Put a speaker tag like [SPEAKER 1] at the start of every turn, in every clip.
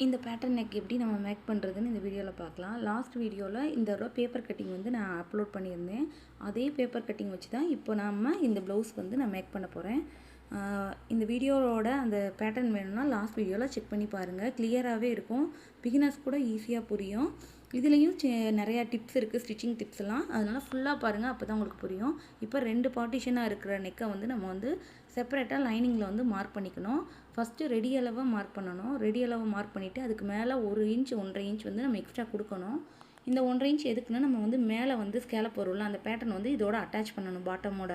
[SPEAKER 1] இந்த pattern neck எப்படி நம்ம மேக் பண்ணுறதுன்னு இந்த வீடியோவில் பார்க்கலாம். லாஸ்ட் வீடியோவில் இந்த தடவை பேப்பர் கட்டிங் வந்து நான் அப்லோட் பண்ணியிருந்தேன். அதே பேப்பர் கட்டிங் வச்சு தான் இப்போ நம்ம இந்த ப்ளவுஸ் வந்து நான் மேக் பண்ண போகிறேன். இந்த வீடியோவோட அந்த பேட்டர்ன் வேணும்னா லாஸ்ட் வீடியோவில் செக் பண்ணி பாருங்கள். கிளியராகவே இருக்கும். பிகினர்ஸ் கூட ஈஸியாக புரியும். இதுலேயும் நிறையா டிப்ஸ் இருக்குது, ஸ்டிச்சிங் டிப்ஸ் எல்லாம். அதனால் ஃபுல்லாக பாருங்கள், அப்போ தான் உங்களுக்கு புரியும். இப்போ 2 பார்ட்டிஷனாக இருக்கிற நெக்கை வந்து நம்ம வந்து செப்பரேட்டாக லைனிங்கில் வந்து மார்க் பண்ணிக்கணும். ஃபஸ்ட்டு ரெடி அளவை மார்க் பண்ணணும். ரெடி அளவை மார்க் பண்ணிவிட்டு அதுக்கு மேலே 1 இன்ச் 1.5 இன்ச் வந்து நம்ம எக்ஸ்ட்ரா கொடுக்கணும். இந்த 1.5 இன்ச் எதுக்குன்னா நம்ம வந்து மேலே வந்து ஸ்கேலப் வரும்ல, அந்த பேட்டர்ன் வந்து இதோட அட்டாச் பண்ணணும் பாட்டமோட.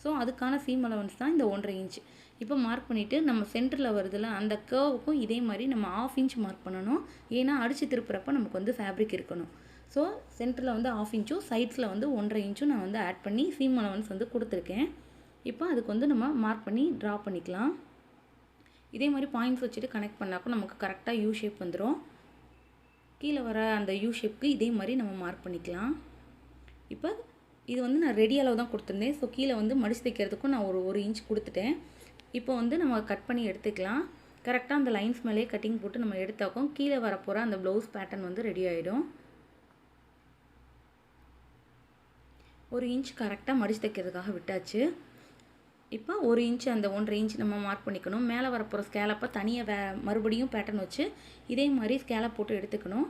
[SPEAKER 1] ஸோ அதுக்கான சீம் அலவன்ஸ் தான் இந்த 1.5 இன்ச். இப்போ மார்க் பண்ணிவிட்டு நம்ம சென்டரில் வருதுல அந்த கர்வுக்கும் இதே மாதிரி நம்ம 1/2 இன்ச் மார்க் பண்ணணும். ஏன்னா அடித்து திருப்புறப்ப நமக்கு வந்து ஃபேப்ரிக் இருக்கணும். ஸோ சென்டரில் வந்து 1/2 இன்ச்சும் சைட்ஸில் வந்து 1.5 இன்ச்சும் நான் வந்து ஆட் பண்ணி சீம் அலவன்ஸ் வந்து கொடுத்துருக்கேன். இப்போ அதுக்கு வந்து நம்ம மார்க் பண்ணி ட்ரா பண்ணிக்கலாம். இதே மாதிரி பாயிண்ட்ஸ் வச்சுட்டு கனெக்ட் பண்ணாக்கும் நமக்கு கரெக்டாக யூ ஷேப் வந்துடும். கீழே வர அந்த யூ ஷேப்புக்கு இதே மாதிரி நம்ம மார்க் பண்ணிக்கலாம். இப்போ இது வந்து நான் ரெடி அளவு தான் கொடுத்துருந்தேன். ஸோ கீழே வந்து மடிச்சு தைக்கிறதுக்கும் நான் ஒரு இன்ச் கொடுத்துட்டேன். இப்போ வந்து நம்ம கட் பண்ணி எடுத்துக்கலாம். கரெக்டாக அந்த லைன்ஸ் மேலேயே கட்டிங் போட்டு நம்ம எடுத்தாக்கும் கீழே வரப்போகிற அந்த ப்ளவுஸ் பேட்டர்ன் வந்து ரெடி ஆகிடும். 1 இன்ச் கரெக்டாக மடிச்சு தைக்கிறதுக்காக விட்டாச்சு. இப்போ 1 இன்ச் அந்த 1.5 இன்ச் நம்ம மார்க் பண்ணிக்கணும். மேலே வரப்போகிற ஸ்கேலப்பை தனியாக மறுபடியும் பேட்டர்ன் வச்சு இதே மாதிரி ஸ்கேலப் போட்டு எடுத்துக்கணும்.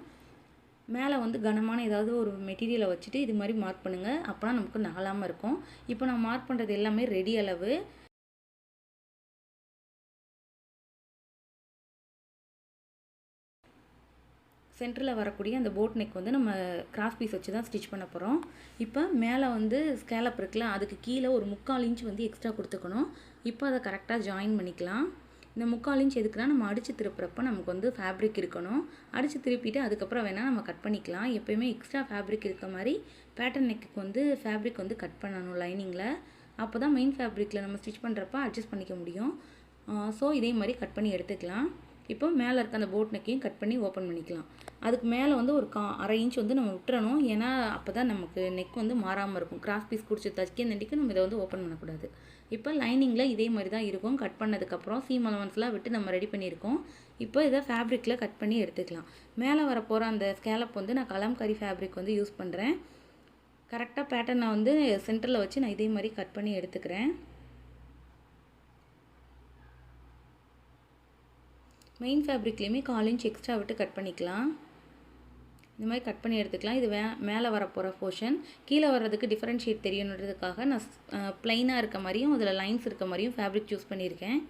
[SPEAKER 1] மேலே வந்து கனமான ஏதாவது ஒரு மெட்டீரியலை வச்சுட்டு இது மாதிரி மார்க் பண்ணுங்கள். அப்போனா நமக்கு நகலாமல் இருக்கும். இப்போ நான் மார்க் பண்ணுறது எல்லாமே ரெடி அளவு. சென்டரில் வரக்கூடிய அந்த போட் நெக் வந்து நம்ம கிராஸ் பீஸ் வச்சு தான் ஸ்டிச் பண்ண போகிறோம். இப்போ மேலே வந்து ஸ்கேலப் இருக்குல்ல, அதுக்கு கீழே ஒரு 3/4 இன்ச் வந்து எக்ஸ்ட்ரா கொடுத்துக்கணும். இப்போ அதை கரெக்டாக ஜாயின் பண்ணிக்கலாம். இந்த 3/4 இன்ச் எதுக்குன்னா நம்ம அடித்து திருப்புறப்ப நமக்கு வந்து ஃபேப்ரிக் இருக்கணும். அடித்து திருப்பிட்டு அதுக்கப்புறம் வேணால் நம்ம கட் பண்ணிக்கலாம். எப்போயுமே எக்ஸ்ட்ரா ஃபேப்ரிக் இருக்க மாதிரி பேட்டர்ன் நெக்குக்கு வந்து ஃபேப்ரிக் வந்து கட் பண்ணணும் லைனிங்கில். அப்போ தான் மெயின் ஃபேப்ரிக்கில் நம்ம ஸ்டிச் பண்ணுறப்ப அட்ஜஸ்ட் பண்ணிக்க முடியும். ஸோ இதே மாதிரி கட் பண்ணி எடுத்துக்கலாம். இப்போ மேலே இருக்க அந்த போட் நெக்கையும் கட் பண்ணி ஓப்பன் பண்ணிக்கலாம். அதுக்கு மேலே வந்து ஒரு 1/2 இன்ச் வந்து நம்ம விட்டுறணும். ஏன்னா அப்போ தான் நமக்கு நெக் வந்து மாறாமல் இருக்கும். கிராஸ் பீஸ் பிடிச்சி தைக்க நண்டிக்கு நம்ம இதை வந்து ஓப்பன் பண்ணக்கூடாது. இப்போ லைனிங்கில் இதே மாதிரி தான் இருக்கும். கட் பண்ணதுக்கப்புறம் சீம் அலவன்ஸ்லாம் விட்டு நம்ம ரெடி பண்ணியிருக்கோம். இப்போ இதை ஃபேப்ரிக்கில் கட் பண்ணி எடுத்துக்கலாம். மேலே வரப்போகிற அந்த ஸ்கேலப் வந்து நான் கலம்கரி ஃபேப்ரிக் வந்து யூஸ் பண்ணுறேன். கரெக்டாக பேட்டர்னை வந்து சென்டரில் வச்சு நான் இதே மாதிரி கட் பண்ணி எடுத்துக்கிறேன். மெயின் ஃபேப்ரிக்லேயுமே 1/4 இன்ச் எக்ஸ்ட்ரா விட்டு கட் பண்ணிக்கலாம். இந்த மாதிரி கட் பண்ணி எடுத்துக்கலாம். இது மேலே வரப்போகிற போர்ஷன். கீழே வர்றதுக்கு டிஃப்ரென்ஷியேட் தெரியணுன்றதுக்காக நான் ப்ளைனாக இருக்க மாதிரியும் அதில் லைன்ஸ் இருக்க மாதிரியும் ஃபேப்ரிக் சூஸ் பண்ணியிருக்கேன்.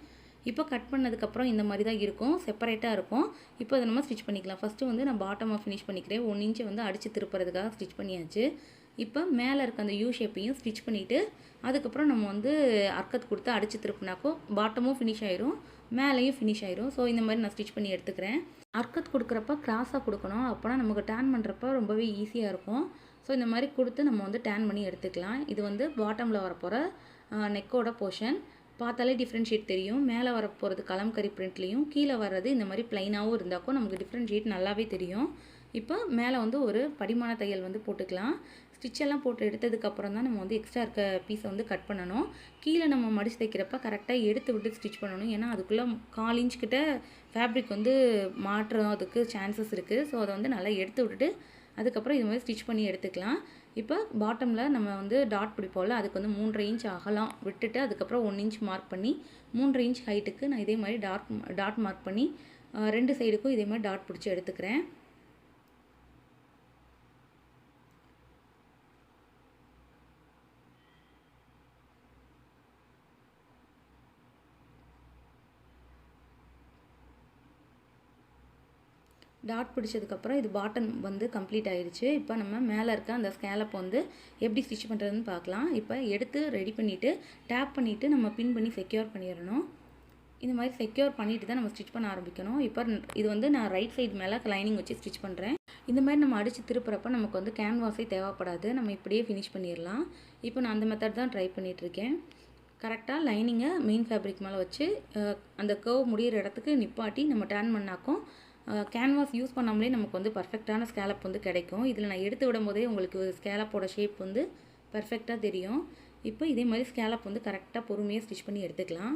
[SPEAKER 1] இப்போ கட் பண்ணதுக்கப்புறம் இந்த மாதிரி தான் இருக்கும், செப்பரேட்டாக இருக்கும். இப்போ அதை நம்ம ஸ்டிச் பண்ணிக்கலாம். ஃபஸ்ட்டு வந்து நான் பாட்டமாக ஃபினிஷ் பண்ணிக்கிறேன். 1 இன்ச்சை வந்து அடித்து திருப்புறதுக்காக ஸ்டிச் பண்ணியாச்சு. இப்போ மேலே இருக்க அந்த யூ ஷேப்பையும் ஸ்டிச் பண்ணிவிட்டு அதுக்கப்புறம் நம்ம வந்து அர்க்கத் கொடுத்து அடித்து திருப்பினாக்கோ பாட்டமும் ஃபினிஷ் ஆயிரும், மேலேயும் ஃபினிஷ் ஆயிரும். ஸோ இந்த மாதிரி நான் ஸ்டிச் பண்ணி எடுத்துக்கிறேன். அர்க்கத் கொடுக்குறப்ப கிராஸாக கொடுக்கணும். அப்போனா நமக்கு டேன் பண்ணுறப்ப ரொம்பவே ஈஸியாக இருக்கும். ஸோ இந்த மாதிரி கொடுத்து நம்ம வந்து டேன் பண்ணி எடுத்துக்கலாம். இது வந்து பாட்டமில் வரப்போகிற நெக்கோட போர்ஷன். பார்த்தாலே டிஃப்ரென்ஷியேட் தெரியும். மேலே வரப்போகிறது கலம்கரி பிரிண்ட்லேயும், கீழே வர்றது இந்த மாதிரி ப்ளைனாகவும் இருந்தாக்கும் நமக்கு டிஃப்ரென்ஷியேட் நல்லாவே தெரியும். இப்போ மேலே வந்து ஒரு படிமான தையல் வந்து போட்டுக்கலாம். ஸ்டிச்செல்லாம் போட்டு எடுத்ததுக்கப்புறம் தான் நம்ம வந்து எக்ஸ்ட்ரா இருக்க பீஸை வந்து கட் பண்ணணும். கீழே நம்ம மடிச்சு தைக்கிறப்ப கரெக்டாக எடுத்து விட்டு ஸ்டிச் பண்ணணும். ஏன்னா அதுக்குள்ளே 1/4 இன்ச் கிட்ட ஃபேப்ரிக் வந்து மாற்றுறதுக்கு சான்சஸ் இருக்குது. ஸோ அதை வந்து நல்லா எடுத்து விட்டுட்டு அதுக்கப்புறம் இது மாதிரி ஸ்டிச் பண்ணி எடுத்துக்கலாம். இப்போ பாட்டமில் நம்ம வந்து டாட் பிடிப்போம்ல, அதுக்கு வந்து 3.5 இன்ச் அகலம் விட்டுட்டு அதுக்கப்புறம் 1 இன்ச் மார்க் பண்ணி 3.5 இன்ச் ஹைட்டுக்கு நான் இதே மாதிரி டாட் மார்க் பண்ணி 2 சைடுக்கும் இதே மாதிரி டாட் பிடிச்சி எடுத்துக்கிறேன். டாட் பிடிச்சதுக்கப்புறம் இது பாட்டம் வந்து கம்ப்ளீட் ஆகிடுச்சு. இப்போ நம்ம மேலே இருக்க அந்த ஸ்கேலப் வந்து எப்படி ஸ்டிச் பண்ணுறதுன்னு பார்க்கலாம். இப்போ எடுத்து ரெடி பண்ணிவிட்டு டேப் பண்ணிவிட்டு நம்ம பின் பண்ணி செக்யூர் பண்ணிடணும். இந்த மாதிரி செக்யூர் பண்ணிவிட்டு தான் நம்ம ஸ்டிச் பண்ண ஆரம்பிக்கணும். இப்போ இது வந்து நான் ரைட் சைடு மேலே லைனிங் வச்சு ஸ்டிச் பண்ணுறேன். இந்த மாதிரி நம்ம அடித்து திருப்புறப்ப நமக்கு வந்து கேன்வாஸே தேவைப்படாது. நம்ம இப்படியே ஃபினிஷ் பண்ணிடலாம். இப்போ நான் அந்த மெத்தட் தான் ட்ரை பண்ணிகிட்ருக்கேன். கரெக்டாக லைனிங்கை மெயின் ஃபேப்ரிக் மேலே வச்சு அந்த கர்வ் முடிகிற இடத்துக்கு நிப்பாட்டி நம்ம டேன் பண்ணாக்கும் கேன்வாஸ் யூஸ் பண்ணாமலே நமக்கு வந்து பர்ஃபெக்டான ஸ்கேலப் வந்து கிடைக்கும். இதில் நான் எடுத்து விடும் போதே உங்களுக்கு ஸ்கேலப்போட ஷேப் வந்து பர்ஃபெக்டாக தெரியும். இப்போ இதே மாதிரி ஸ்கேலப் வந்து கரெக்டாக பொறுமையாக ஸ்டிச் பண்ணி எடுத்துக்கலாம்.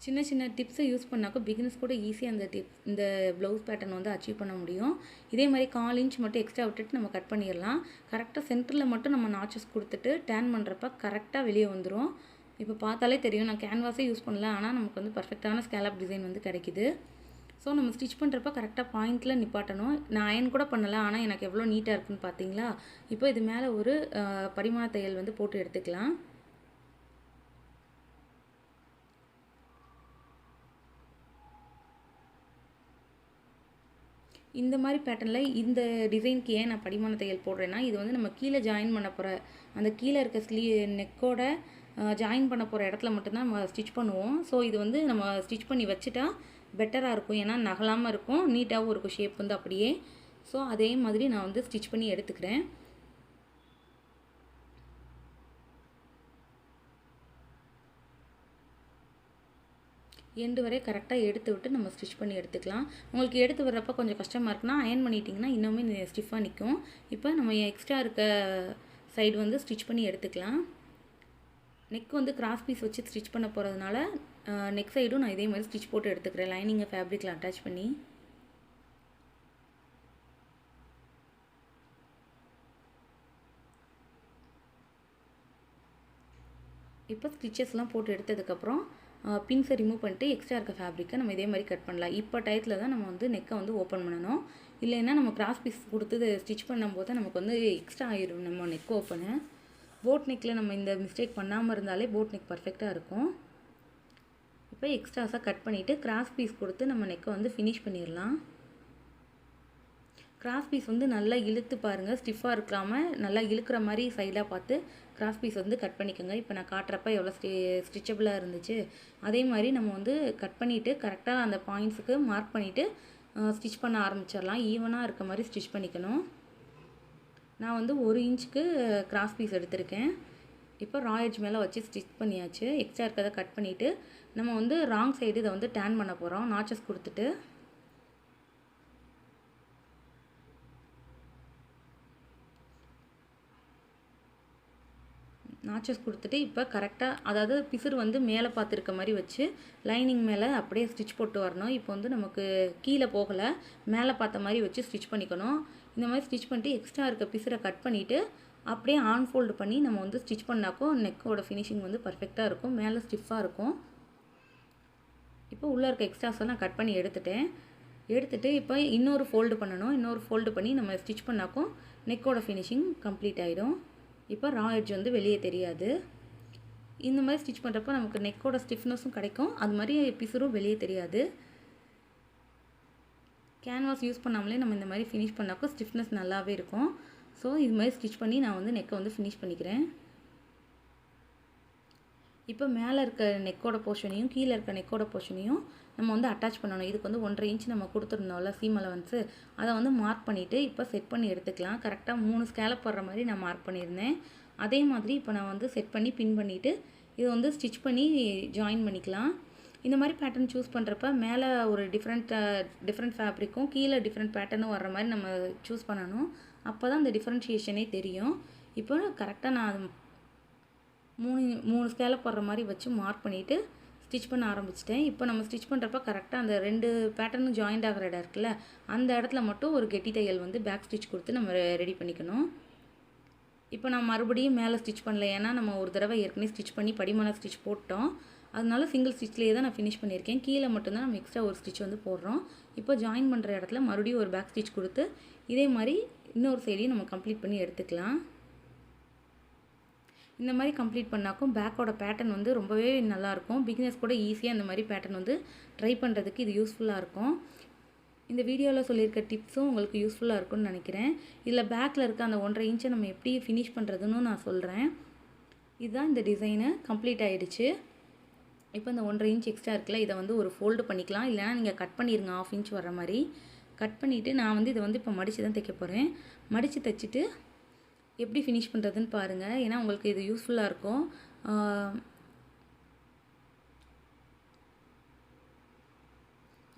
[SPEAKER 1] சின்ன சின்ன டிப்ஸை யூஸ் பண்ணாக்கோ பிகினர்ஸ் கூட ஈஸியாக இந்த ப்ளவுஸ் பேட்டர்ன் வந்து அச்சீவ் பண்ண முடியும். இதே மாதிரி 1/4 இன்ச் மட்டும் எக்ஸ்ட்ரா விட்டுட்டு நம்ம கட் பண்ணிடலாம். கரெக்டாக சென்டரில் மட்டும் நம்ம நாச்சஸ் கொடுத்துட்டு டேன் பண்ணுறப்ப கரெக்டாக வெளியே வந்துடும். இப்போ பார்த்தாலே தெரியும், நான் கேன்வாஸே யூஸ் பண்ணல, ஆனால் நமக்கு வந்து பர்ஃபெக்டான ஸ்கேலப் டிசைன் வந்து கிடைக்குது. ஸோ நம்ம ஸ்டிச் பண்ணுறப்ப கரெக்டாக பாயிண்டில் நிப்பாட்டணும். நான் அயன் கூட பண்ணலை, ஆனால் எனக்கு எவ்வளோ நீட்டாக இருக்குன்னு பார்த்தீங்களா? இப்போ இது மேலே ஒரு படிமான தையல் வந்து போட்டு எடுத்துக்கலாம். இந்த மாதிரி பேட்டர்னில் இந்த டிசைனுக்கு ஏன் நான் படிமான தையல் போடுறேன்னா, இது வந்து நம்ம கீழே ஜாயின் பண்ண போகிற அந்த கீழே இருக்க நெக்கோட ஜாயின் பண்ண போகிற இடத்துல மட்டும்தான் நம்ம ஸ்டிச் பண்ணுவோம். ஸோ இது வந்து நம்ம ஸ்டிச் பண்ணி வச்சுட்டா பெட்டராக இருக்கும். ஏன்னா நகலாமல் இருக்கும், நீட்டாகவும் இருக்கும் ஷேப் வந்து அப்படியே. ஸோ அதே மாதிரி நான் வந்து ஸ்டிச் பண்ணி எடுத்துக்கிறேன். எண்டு வரை கரெக்டாக எடுத்து விட்டு நம்ம ஸ்டிச் பண்ணி எடுத்துக்கலாம். உங்களுக்கு எடுத்து வர்றப்போ கொஞ்சம் கஷ்டமாக இருக்குன்னா அயன் பண்ணிட்டிங்கன்னா இன்னுமே ஸ்டிஃபாக நிற்கும். இப்போ நம்ம எக்ஸ்ட்ரா இருக்க சைடு வந்து ஸ்டிச் பண்ணி எடுத்துக்கலாம். நெக் வந்து கிராஸ் பீஸ் வச்சு ஸ்டிச் பண்ண போகிறதுனால நெக் சைடும் நான் இதே மாதிரி ஸ்டிச் போட்டு எடுத்துக்கிறேன், லைனிங்கை ஃபேப்ரிக்கில் அட்டாச் பண்ணி. இப்போ ஸ்டிச்சஸ்லாம் போட்டு எடுத்ததுக்கப்புறம் பின்ஸை ரிமூவ் பண்ணிட்டு எக்ஸ்ட்ரா இருக்க ஃபேப்ரிக்கை நம்ம இதே மாதிரி கட் பண்ணலாம். இப்போ டயத்தில் தான் நம்ம வந்து நெக்கை வந்து ஓப்பன் பண்ணணும். இல்லைன்னா நம்ம கிராஸ் பீஸ் கொடுத்து ஸ்டிச் பண்ணும்போது நமக்கு வந்து எக்ஸ்ட்ரா ஆயிடும் நம்ம நெக் ஓப்பனு. போட் நெக்கில் நம்ம இந்த மிஸ்டேக் பண்ணாமல் இருந்தாலே போட் நெக் பர்ஃபெக்டாக இருக்கும். இப்போ எக்ஸ்ட்ராஸாக கட் பண்ணிவிட்டு கிராஸ் பீஸ் கொடுத்து நம்ம நெக்கை வந்து ஃபினிஷ் பண்ணிடலாம். கிராஸ் பீஸ் வந்து நல்லா இழுத்து பாருங்கள், ஸ்டிஃபாக இருக்காமல் நல்லா இழுக்கிற மாதிரி சைடாக பார்த்து கிராஸ் பீஸ் வந்து கட் பண்ணிக்கோங்க. இப்போ நான் காட்டுறப்ப எவ்வளோ ஸ்டிச்சபிளாக இருந்துச்சு. அதே மாதிரி நம்ம வந்து கட் பண்ணிவிட்டு கரெக்டாக அந்த பாயிண்ட்ஸுக்கு மார்க் பண்ணிவிட்டு ஸ்டிச் பண்ண ஆரம்பிச்சிடலாம். ஈவனாக இருக்க மாதிரி ஸ்டிச் பண்ணிக்கணும். நான் வந்து 1 இன்ச்சுக்கு கிராஸ் பீஸ் எடுத்திருக்கேன். இப்போ ரா எட்ஜ் மேலே வச்சு ஸ்டிச் பண்ணியாச்சு. எக்ஸ்ட்ரா இருக்கிறத கட் பண்ணிவிட்டு நம்ம வந்து ராங் சைடு இதை வந்து டேன் பண்ண போகிறோம். நாச்சஸ் கொடுத்துட்டு இப்போ கரெக்டாக, அதாவது பிசுறு வந்து மேலே பார்த்துருக்க மாதிரி வச்சு லைனிங் மேலே அப்படியே ஸ்டிச் போட்டு வரணும். இப்போ வந்து நமக்கு கீழே போகலை, மேலே பார்த்த மாதிரி வச்சு ஸ்டிச் பண்ணிக்கணும். இந்த மாதிரி ஸ்டிச் பண்ணிட்டு எக்ஸ்ட்ரா இருக்க பிசுரை கட் பண்ணிவிட்டு அப்படியே ஆன் ஃபோல்டு பண்ணி நம்ம வந்து ஸ்டிச் பண்ணாக்கோ நெக்கோட ஃபினிஷிங் வந்து பர்ஃபெக்டாக இருக்கும், மேலே ஸ்டிஃபாக இருக்கும். இப்போ உள்ளே இருக்க எக்ஸ்ட்ராஸை நான் கட் பண்ணி எடுத்துகிட்டு இப்போ இன்னொரு ஃபோல்டு பண்ணணும். இன்னொரு ஃபோல்டு பண்ணி நம்ம ஸ்டிச் பண்ணாக்கோ நெக்கோட ஃபினிஷிங் கம்ப்ளீட் ஆகிடும். இப்போ ரா எட்ஜ் வந்து வெளியே தெரியாது. இந்த மாதிரி ஸ்டிச் பண்ணுறப்போ நமக்கு நெக்கோட ஸ்டிஃப்னஸும் கிடைக்கும், அது மாதிரி பிசுரும் வெளியே தெரியாது. கேன்வாஸ் யூஸ் பண்ணாமலே நம்ம இந்த மாதிரி ஃபினிஷ் பண்ணாக்கோ ஸ்டிஃப்னஸ் நல்லாவே இருக்கும். ஸோ இது மாதிரி ஸ்டிச் பண்ணி நான் வந்து நெக்கை வந்து ஃபினிஷ் பண்ணிக்கிறேன். இப்போ மேலே இருக்க நெக்கோட போர்ஷனையும் கீழே இருக்க நெக்கோட போர்ஷனையும் நம்ம வந்து அட்டாச் பண்ணணும். இதுக்கு வந்து 1.5 இன்ச் நம்ம கொடுத்துருந்தோம்ல சீம் அலவன்ஸு, அதை வந்து மார்க் பண்ணிவிட்டு இப்போ செட் பண்ணி எடுத்துக்கலாம். கரெக்டாக 3 ஸ்கேலப் வர்ற மாதிரி நான் மார்க் பண்ணியிருந்தேன். அதே மாதிரி இப்போ நான் வந்து செட் பண்ணி பின் பண்ணிவிட்டு இது வந்து ஸ்டிச் பண்ணி ஜாயின் பண்ணிக்கலாம். இந்த மாதிரி பேட்டர்ன் சூஸ் பண்ணுறப்ப மேலே ஒரு டிஃப்ரெண்ட் ஃபேப்ரிக்கும் கீழே டிஃப்ரெண்ட் பேட்டர்னும் வர்ற மாதிரி நம்ம சூஸ் பண்ணணும். அப்போ தான் அந்த டிஃப்ரென்ஷியேஷனே தெரியும். இப்போ கரெக்டாக நான் 3 ஸ்கேலப் வர்ற மாதிரி வச்சு மார்க் பண்ணிவிட்டு ஸ்டிச் பண்ண ஆரம்பிச்சிட்டேன். இப்போ நம்ம ஸ்டிச் பண்ணுறப்ப கரெக்டாக அந்த 2 பேட்டர்னும் ஜாயிண்ட் ஆகிற இடம் இருக்குல்ல, அந்த இடத்துல மட்டும் ஒரு கெட்டி தையல் வந்து பேக் ஸ்டிச் கொடுத்து நம்ம ரெடி பண்ணிக்கணும். இப்போ நான் மறுபடியும் மேலே ஸ்டிச் பண்ணல, ஏன்னா நம்ம ஒரு தடவை ஏற்கனவே ஸ்டிச் பண்ணி படிமான ஸ்டிச் போட்டோம். அதனால சிங்கிள் ஸ்டிச்லேயே தான் நான் ஃபினிஷ் பண்ணியிருக்கேன். கீழே மட்டும்தான் நம்ம எக்ஸ்ட்ரா ஒரு ஸ்டிச் வந்து போடுறோம். இப்போ ஜாயின் பண்ணுற இடத்துல மறுபடியும் ஒரு பேக் ஸ்டிச் கொடுத்து இதே மாதிரி இன்னொரு சைடையும் நம்ம கம்ப்ளீட் பண்ணி எடுத்துக்கலாம். இந்த மாதிரி கம்ப்ளீட் பண்ணாக்கும் பேக்கோட பேட்டர்ன் வந்து ரொம்பவே நல்லாயிருக்கும். பிகினர்ஸ் கூட ஈஸியாக இந்த மாதிரி பேட்டர்ன் வந்து ட்ரை பண்ணுறதுக்கு இது யூஸ்ஃபுல்லாக இருக்கும். இந்த வீடியோவில் சொல்லியிருக்க டிப்ஸும் உங்களுக்கு யூஸ்ஃபுல்லாக இருக்கும்னு நினைக்கிறேன். இதில் பேக்கில் இருக்க அந்த 1.5 இன்ச்சை நம்ம எப்படி ஃபினிஷ் பண்ணுறதுன்னு நான் சொல்கிறேன். இதுதான் இந்த டிசைனு கம்ப்ளீட் ஆகிடுச்சு. இப்போ இந்த 1.5 இன்ச் எக்ஸ்ட்ரா இருக்குல்ல, இதை வந்து ஒரு ஃபோல்டு பண்ணிக்கலாம், இல்லைனா நீங்கள் கட் பண்ணிடுங்க 1/2 இன்ச் வர மாதிரி. கட் பண்ணிவிட்டு நான் வந்து இதை வந்து இப்போ மடித்து தான் தைக்க போகிறேன். மடித்து தைச்சிட்டு எப்படி ஃபினிஷ் பண்ணுறதுன்னு பாருங்கள், ஏன்னா உங்களுக்கு இது யூஸ்ஃபுல்லாக இருக்கும்.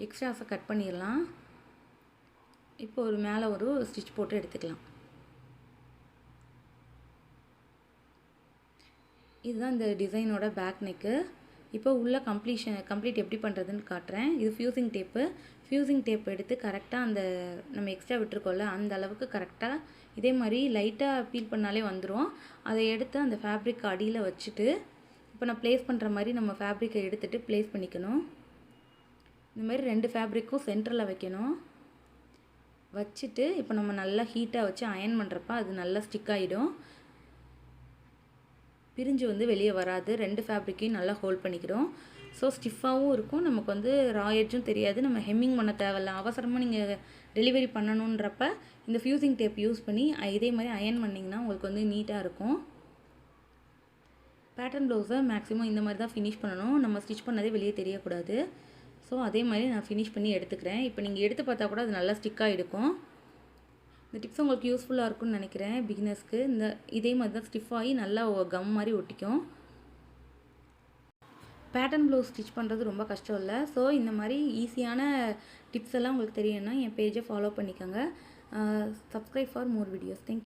[SPEAKER 1] எக்ஸ்ட்ராஸை கட் பண்ணிடலாம். இப்போ ஒரு மேலே ஒரு ஸ்டிச் போட்டு எடுத்துக்கலாம். இதுதான் இந்த டிசைனோட பேக் நெக்கு. இப்போ உள்ள கம்ப்ளீட் எப்படி பண்ணுறதுன்னு காட்டுறேன். இது ஃபியூசிங் டேப்பு. ஃபியூசிங் டேப் எடுத்து கரெக்டாக அந்த நம்ம எக்ஸ்ட்ரா விட்டுருக்கோம்ல அந்த அளவுக்கு கரெக்டாக இதே மாதிரி லைட்டாக பீல் பண்ணாலே வந்துடும். அதை எடுத்து அந்த ஃபேப்ரிக் அடியில் வச்சுட்டு இப்போ நான் ப்ளேஸ் பண்ணுற மாதிரி நம்ம ஃபேப்ரிக்கை எடுத்துகிட்டு ப்ளேஸ் பண்ணிக்கணும். இந்த மாதிரி 2 ஃபேப்ரிக்கும் சென்டரில் வைக்கணும். வச்சுட்டு இப்போ நம்ம நல்லா ஹீட்டாக வச்சு அயன் பண்ணுறப்ப அது நல்லா ஸ்டிக் ஆகிடும். பிரிஞ்சு வந்து வெளியே வராது. 2 ஃபேப்ரிக்கையும் நல்லா ஹோல்ட் பண்ணிக்கிறோம். ஸோ ஸ்டிஃபாகவும் இருக்கும். நமக்கு வந்து ரா எட்ஜும் தெரியாது. நம்ம ஹெம்மிங் பண்ண தேவையில்ல. அவசரமாக நீங்கள் டெலிவரி பண்ணணுன்றப்ப இந்த ஃபியூசிங் டேப் யூஸ் பண்ணி இதே மாதிரி அயன் பண்ணிங்கன்னா உங்களுக்கு வந்து நீட்டாக இருக்கும். பேட்டர்ன் ப்ளவுஸை மேக்ஸிமம் இந்த மாதிரி தான் ஃபினிஷ் பண்ணணும். நம்ம ஸ்டிச் பண்ணதே வெளியே தெரியக்கூடாது. ஸோ அதே மாதிரி நான் ஃபினிஷ் பண்ணி எடுத்துக்கிறேன். இப்போ நீங்கள் எடுத்து பார்த்தா கூட அது நல்லா ஸ்டிக்காக இருக்கும். இந்த டிப்ஸ் உங்களுக்கு யூஸ்ஃபுல்லாக இருக்கும்னு நினைக்கிறேன். பிகினர்ஸ்க்கு இதே மாதிரி தான் ஸ்டிஃப் ஆகி நல்லா கம் மாதிரி ஒட்டிக்கும். பேட்டர்ன் ப்ளவுஸ் ஸ்டிச் பண்ணுறது ரொம்ப கஷ்டம் இல்லை. ஸோ இந்த மாதிரி ஈஸியான டிப்ஸ் எல்லாம் உங்களுக்கு தெரியணும்னா என் பேஜை ஃபாலோ பண்ணிக்கோங்க. Subscribe for more videos. Thank you.